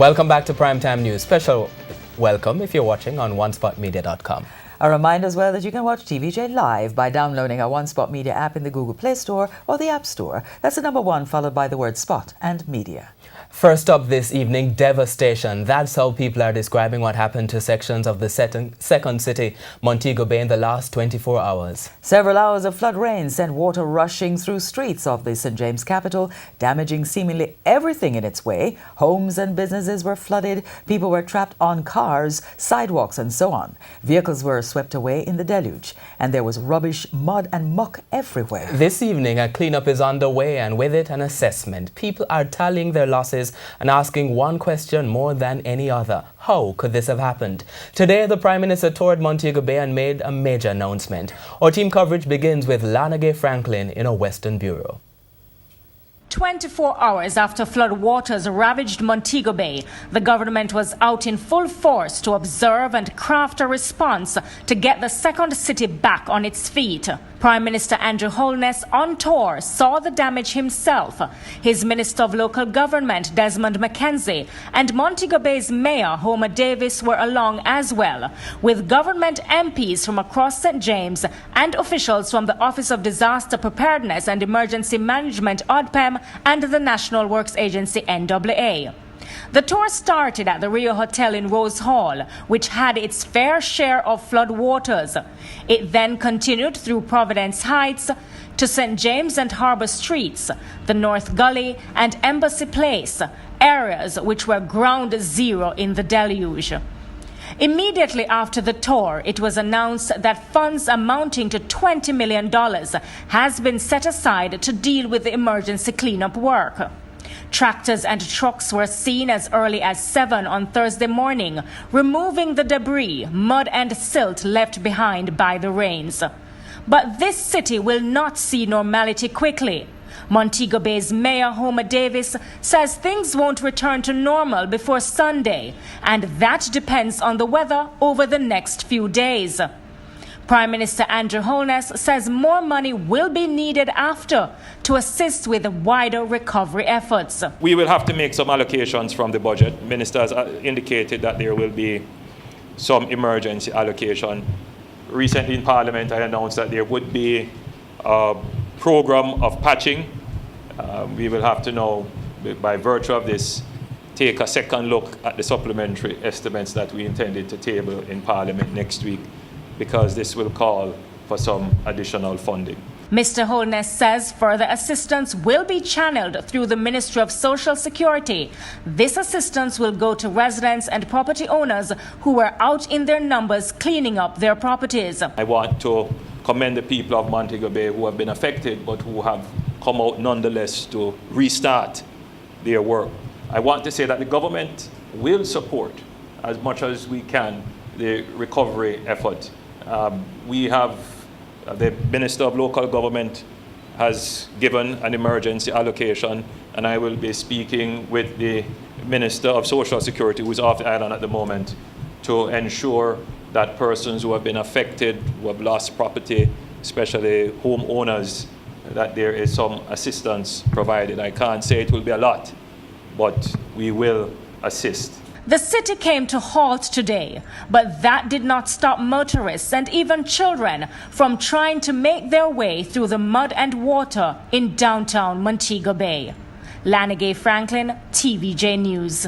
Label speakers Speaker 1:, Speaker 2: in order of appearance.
Speaker 1: Welcome back to Primetime News. Special welcome if you're watching on onespotmedia.com.
Speaker 2: A reminder as well that you can watch TVJ live by downloading our One Spot Media app in the Google Play Store or the App Store. That's the number 1 followed by the word Spot and Media.
Speaker 1: First up this evening, devastation. That's how people are describing what happened to sections of the second city, Montego Bay, in the last 24 hours.
Speaker 2: Several hours of flood rain sent water rushing through streets of the St. James capital, damaging seemingly everything in its way. Homes and businesses were flooded. People were trapped on cars, sidewalks, and so on. Vehicles were swept away in the deluge, and there was rubbish, mud, and muck everywhere.
Speaker 1: This evening, a cleanup is underway, and with it, an assessment. People are tallying their losses and asking one question more than any other. How could this have happened? Today, the Prime Minister toured Montego Bay and made a major announcement. Our team coverage begins with Lanagay Franklin in our Western Bureau.
Speaker 3: 24 hours after flood waters ravaged Montego Bay, the government was out in full force to observe and craft a response to get the second city back on its feet. Prime Minister Andrew Holness, on tour, saw the damage himself. His Minister of Local Government, Desmond McKenzie, and Montego Bay's Mayor, Homer Davis, were along as well, with government MPs from across St. James and officials from the Office of Disaster Preparedness and Emergency Management, ODPEM, and the National Works Agency, NWA. The tour started at the Rio Hotel in Rose Hall, which had its fair share of flood waters. It then continued through Providence Heights to St. James and Harbour Streets, the North Gully and Embassy Place, areas which were ground zero in the deluge. Immediately after the tour, it was announced that funds amounting to $20 million has been set aside to deal with the emergency cleanup work. Tractors and trucks were seen as early as 7 on Thursday morning, removing the debris, mud and silt left behind by the rains. But this city will not see normality quickly. Montego Bay's Mayor Homer Davis says things won't return to normal before Sunday, and that depends on the weather over the next few days. Prime Minister Andrew Holness says more money will be needed after to assist with the wider recovery efforts.
Speaker 4: We will have to make some allocations from the budget. Minister has indicated that there will be some emergency allocation. Recently in Parliament, I announced that there would be a program of patching. We will have to now, by virtue of this, take a second look at the supplementary estimates that we intended to table in Parliament next week, because this will call for some additional funding.
Speaker 3: Mr. Holness says further assistance will be channeled through the Ministry of Social Security. This assistance will go to residents and property owners who were out in their numbers cleaning up their properties.
Speaker 4: I want to commend the people of Montego Bay who have been affected but who have come out nonetheless to restart their work. I want to say that the government will support as much as we can the recovery effort. We have the Minister of Local Government has given an emergency allocation, and I will be speaking with the Minister of Social Security, who is off the island at the moment, to ensure that persons who have been affected, who have lost property, especially homeowners, that there is some assistance provided. I can't say it will be a lot, but we will assist.
Speaker 3: The city came to halt today, but that did not stop motorists and even children from trying to make their way through the mud and water in downtown Montego Bay. Lanagay Franklin, TVJ News.